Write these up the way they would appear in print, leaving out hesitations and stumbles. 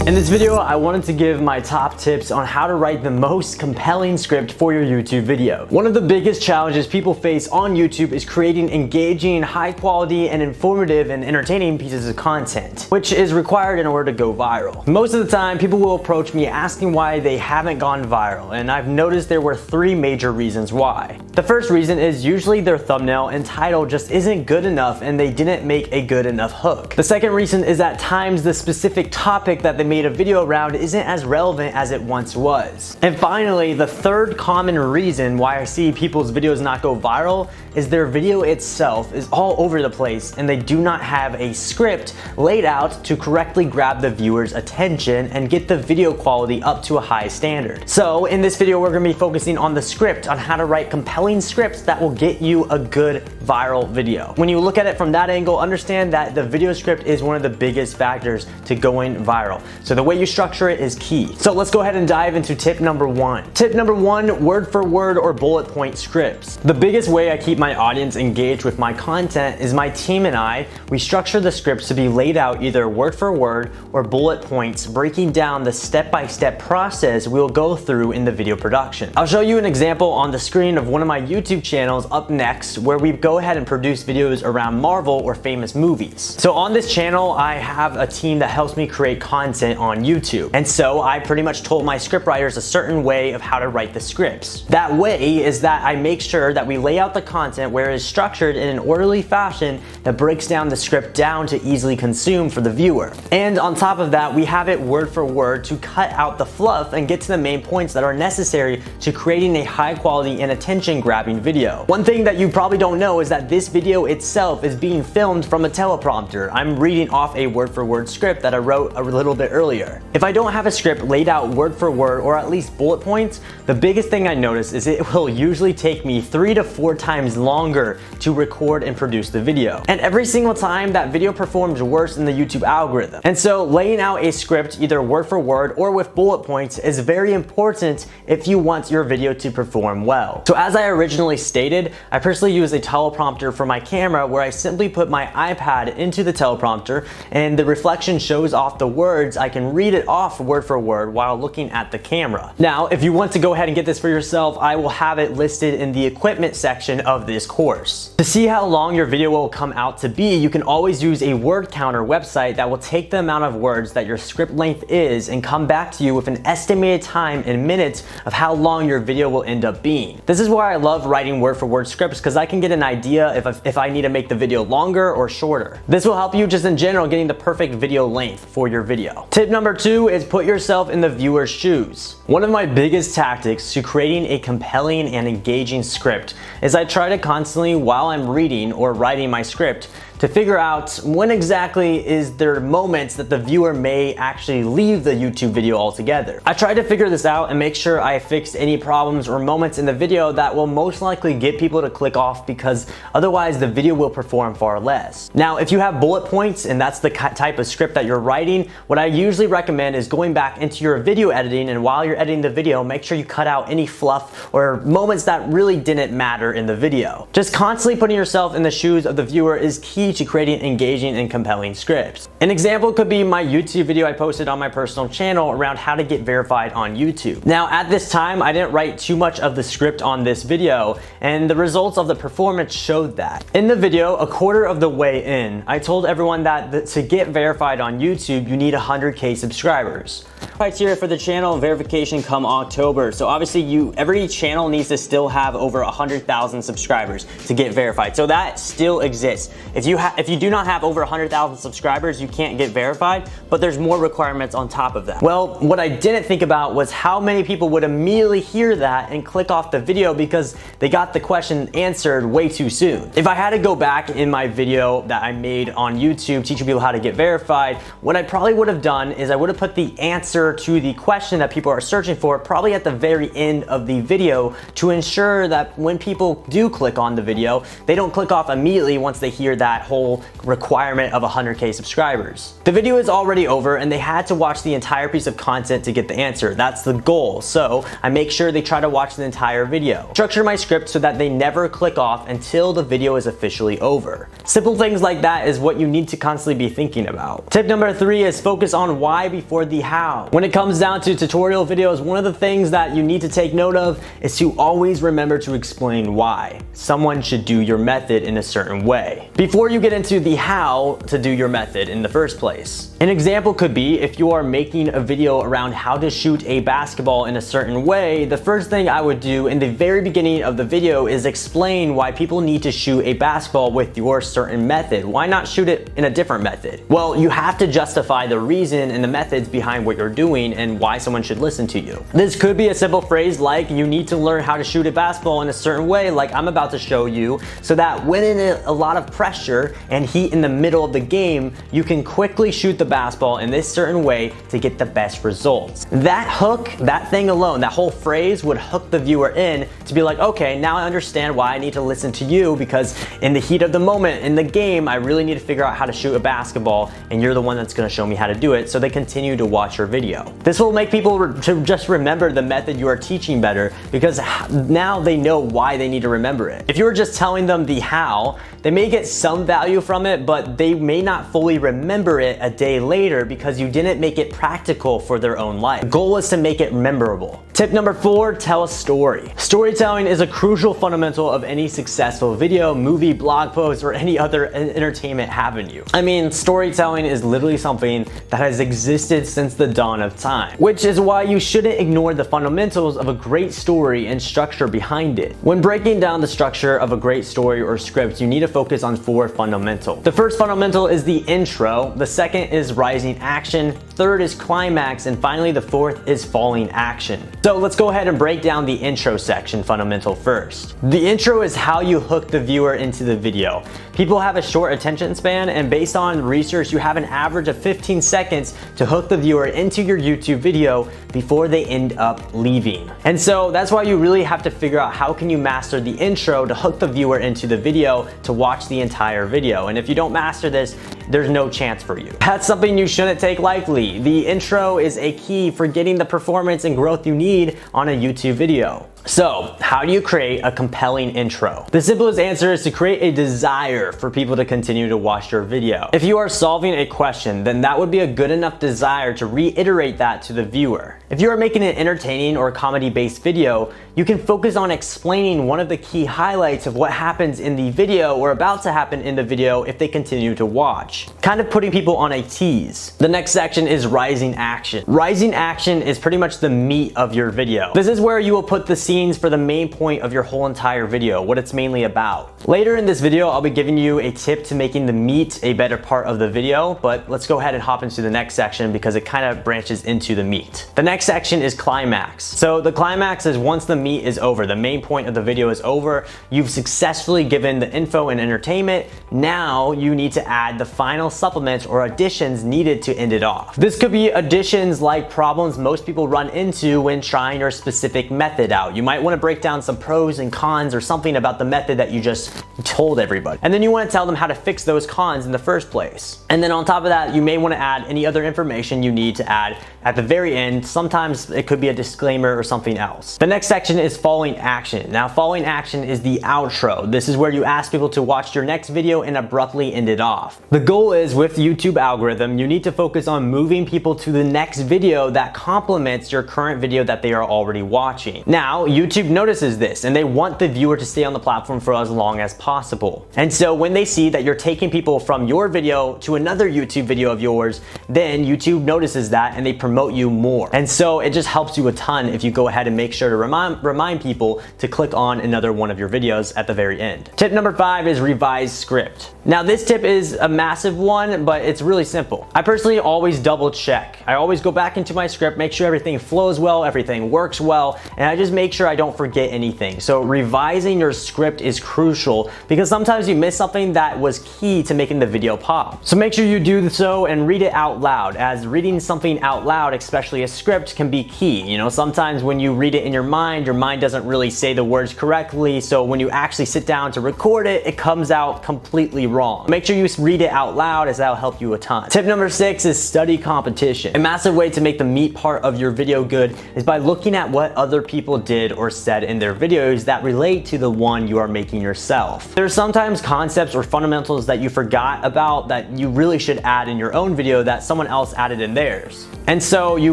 In this video, I wanted to give my top tips on how to write the most compelling script for your YouTube video. One of the biggest challenges people face on YouTube is creating engaging, high quality, and informative and entertaining pieces of content, which is required in order to go viral. Most of the time, people will approach me asking why they haven't gone viral, and I've noticed there were three major reasons why. The first reason is usually their thumbnail and title just isn't good enough and they didn't make a good enough hook. The second reason is at times the specific topic that they made a video around isn't as relevant as it once was. And finally, the third common reason why I see people's videos not go viral is their video itself is all over the place and they do not have a script laid out to correctly grab the viewer's attention and get the video quality up to a high standard. So in this video, we're gonna be focusing on the script, on how to write compelling scripts that will get you a good viral video. When you look at it from that angle, understand that the video script is one of the biggest factors to going viral. So the way you structure it is key. So let's go ahead and dive into tip number one. Tip number one, word for word or bullet point scripts. The biggest way I keep my audience engaged with my content is my team and I, we structure the scripts to be laid out either word for word or bullet points, breaking down the step-by-step process we'll go through in the video production. I'll show you an example on the screen of one of my YouTube channels up next where we go ahead and produce videos around Marvel or famous movies. So on this channel, I have a team that helps me create content on YouTube. And so I pretty much told my scriptwriters a certain way of how to write the scripts. That way is that I make sure that we lay out the content where it is structured in an orderly fashion that breaks down the script down to easily consume for the viewer. And on top of that, we have it word for word to cut out the fluff and get to the main points that are necessary to creating a high quality and attention grabbing video. One thing that you probably don't know is that this video itself is being filmed from a teleprompter. I'm reading off a word for word script that I wrote a little bit earlier. If I don't have a script laid out word for word or at least bullet points, the biggest thing I notice is it will usually take me 3 to 4 times longer to record and produce the video. And every single time that video performs worse in the YouTube algorithm. And so laying out a script either word for word or with bullet points is very important if you want your video to perform well. So as I originally stated, I personally use a teleprompter for my camera where I simply put my iPad into the teleprompter and the reflection shows off the words. I can read it off word for word while looking at the camera. Now, if you want to go ahead and get this for yourself, I will have it listed in the equipment section of this course. To see how long your video will come out to be, you can always use a word counter website that will take the amount of words that your script length is and come back to you with an estimated time in minutes of how long your video will end up being. This is why I love writing word for word scripts, because I can get an idea if I need to make the video longer or shorter. This will help you just in general getting the perfect video length for your video. Tip number two is put yourself in the viewer's shoes. One of my biggest tactics to creating a compelling and engaging script is I try to constantly, while I'm reading or writing my script, to figure out when exactly is there moments that the viewer may actually leave the YouTube video altogether. I try to figure this out and make sure I fixed any problems or moments in the video that will most likely get people to click off, because otherwise the video will perform far less. Now, if you have bullet points and that's the type of script that you're writing, what I usually recommend is going back into your video editing, and while you're editing the video, make sure you cut out any fluff or moments that really didn't matter in the video. Just constantly putting yourself in the shoes of the viewer is key to creating engaging and compelling scripts. An example could be my YouTube video I posted on my personal channel around how to get verified on YouTube. Now, at this time, I didn't write too much of the script on this video, and the results of the performance showed that. In the video, a quarter of the way in, I told everyone that to get verified on YouTube, you need 100K subscribers. Criteria for the channel verification come October. So obviously every channel needs to still have over 100,000 subscribers to get verified. So that still exists. If you do not have over 100,000 subscribers, you can't get verified, but there's more requirements on top of that. Well, what I didn't think about was how many people would immediately hear that and click off the video because they got the question answered way too soon. If I had to go back in my video that I made on YouTube teaching people how to get verified, what I probably would have done is I would have put the answer to the question that people are searching for probably at the very end of the video to ensure that when people do click on the video, they don't click off immediately once they hear that whole requirement of 100K subscribers. The video is already over and they had to watch the entire piece of content to get the answer. That's the goal. So I make sure they try to watch the entire video. Structure my script so that they never click off until the video is officially over. Simple things like that is what you need to constantly be thinking about. Tip number 3 is focus on why before the how. When it comes down to tutorial videos, one of the things that you need to take note of is to always remember to explain why someone should do your method in a certain way before you get into the how to do your method in the first place. An example could be if you are making a video around how to shoot a basketball in a certain way, the first thing I would do in the very beginning of the video is explain why people need to shoot a basketball with your certain method. Why not shoot it in a different method? Well, you have to justify the reason and the methods behind what you're doing and why someone should listen to you. This could be a simple phrase like you need to learn how to shoot a basketball in a certain way, like I'm about to show you, so that when in a lot of pressure and heat in the middle of the game, you can quickly shoot the basketball in this certain way to get the best results. That hook, that thing alone, that whole phrase would hook the viewer in to be like, okay, now I understand why I need to listen to you, because in the heat of the moment in the game, I really need to figure out how to shoot a basketball and you're the one that's going to show me how to do it, so they continue to watch your video. This will make people to just remember the method you are teaching better, because now they know why they need to remember it. If you were just telling them the how, they may get some value from it, but they may not fully remember it a day later because you didn't make it practical for their own life. The goal is to make it memorable. Tip number 4, tell a story. Storytelling is a crucial fundamental of any successful video, movie, blog post, or any other entertainment avenue. I mean, storytelling is literally something that has existed since the dawn of time, which is why you shouldn't ignore the fundamentals of a great story and structure behind it. When breaking down the structure of a great story or script, you need to focus on 4 fundamentals. The first fundamental is the intro, the second is rising action, third is climax, and finally the fourth is falling action. So let's go ahead and break down the intro section fundamental first. The intro is how you hook the viewer into the video. People have a short attention span, and based on research, you have an average of 15 seconds to hook the viewer into your YouTube video before they end up leaving. And so that's why you really have to figure out how can you master the intro to hook the viewer into the video to watch the entire video. And if you don't master this, there's no chance for you. That's something you shouldn't take lightly. The intro is a key for getting the performance and growth you need on a YouTube video. So, how do you create a compelling intro? The simplest answer is to create a desire for people to continue to watch your video. If you are solving a question, then that would be a good enough desire to reiterate that to the viewer. If you are making an entertaining or comedy-based video, you can focus on explaining one of the key highlights of what happens in the video or about to happen in the video if they continue to watch. Kind of putting people on a tease. The next section is rising action. Rising action is pretty much the meat of your video. This is where you will put the scene for the main point of your whole entire video, what it's mainly about. Later in this video, I'll be giving you a tip to making the meat a better part of the video, but let's go ahead and hop into the next section because it kind of branches into the meat. The next section is climax. So the climax is once the meat is over, the main point of the video is over, you've successfully given the info and entertainment, now you need to add the final supplements or additions needed to end it off. This could be additions like problems most people run into when trying your specific method out. You might want to break down some pros and cons or something about the method that you just told everybody. And then you want to tell them how to fix those cons in the first place. And then on top of that, you may want to add any other information you need to add at the very end. Sometimes it could be a disclaimer or something else. The next section is falling action. Now, falling action is the outro. This is where you ask people to watch your next video and abruptly end it off. The goal is with YouTube algorithm, you need to focus on moving people to the next video that complements your current video that they are already watching. Now, YouTube notices this and they want the viewer to stay on the platform for as long as possible. And so when they see that you're taking people from your video to another YouTube video of yours, then YouTube notices that and they promote you more. And so it just helps you a ton if you go ahead and make sure to remind people to click on another one of your videos at the very end. Tip number 5 is revise script. Now this tip is a massive one, but it's really simple. I personally always double check. I always go back into my script, make sure everything flows well, everything works well, and I just make sure I don't forget anything. So revising your script is crucial because sometimes you miss something that was key to making the video pop. So make sure you do so and read it out loud, as reading something out loud, especially a script, can be key. You know, sometimes when you read it in your mind doesn't really say the words correctly, so when you actually sit down to record it, it comes out completely wrong. Make sure you read it out loud, as that'll help you a ton. Tip number 6 is study competition. A massive way to make the meat part of your video good is by looking at what other people did or said in their videos that relate to the one you are making yourself. There are sometimes concepts or fundamentals that you forgot about that you really should add in your own video that someone else added in theirs. And so you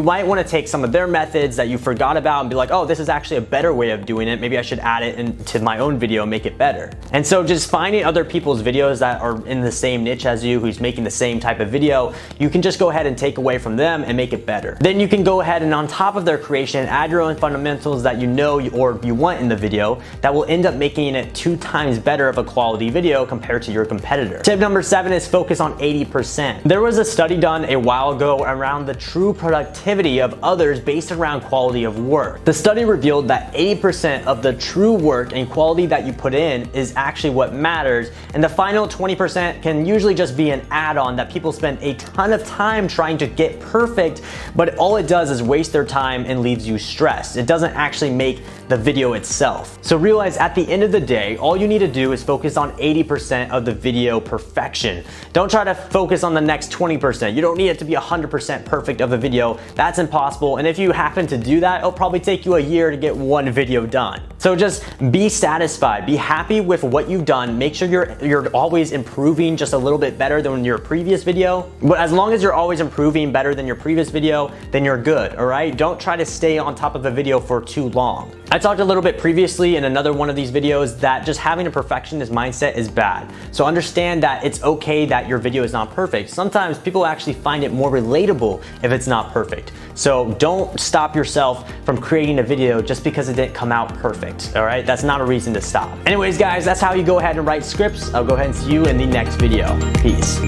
might want to take some of their methods that you forgot about and be like, oh, this is actually a better way of doing it. Maybe I should add it into my own video and make it better. And so just finding other people's videos that are in the same niche as you, who's making the same type of video, you can just go ahead and take away from them and make it better. Then you can go ahead and on top of their creation, add your own fundamentals that you know or you want in the video that will end up making it 2 times better of a quality video compared to your competitor. Tip number 7 is focus on 80%. There was a study done a while ago around the true productivity of others based around quality of work. The study revealed that 80% of the true work and quality that you put in is actually what matters, and the final 20% can usually just be an add-on that people spend a ton of time trying to get perfect, but all it does is waste their time and leaves you stressed. It doesn't actually make the video itself. So realize at the end of the day, all you need to do is focus on 80% of the video perfection. Don't try to focus on the next 20%. You don't need it to be 100% perfect of the video. That's impossible. And if you happen to do that, it'll probably take you a year to get one video done. So just be satisfied, be happy with what you've done. Make sure you're always improving just a little bit better than your previous video. But as long as you're always improving better than your previous video, then you're good, all right? Don't try to stay on top of a video for too long. I talked a little bit previously in another one of these videos that just having a perfectionist mindset is bad. So understand that it's okay that your video is not perfect. Sometimes people actually find it more relatable if it's not perfect. So don't stop yourself from creating a video just because it didn't come out perfect, all right? That's not a reason to stop. Anyways, guys, that's how you go ahead and write scripts. I'll go ahead and see you in the next video. Peace.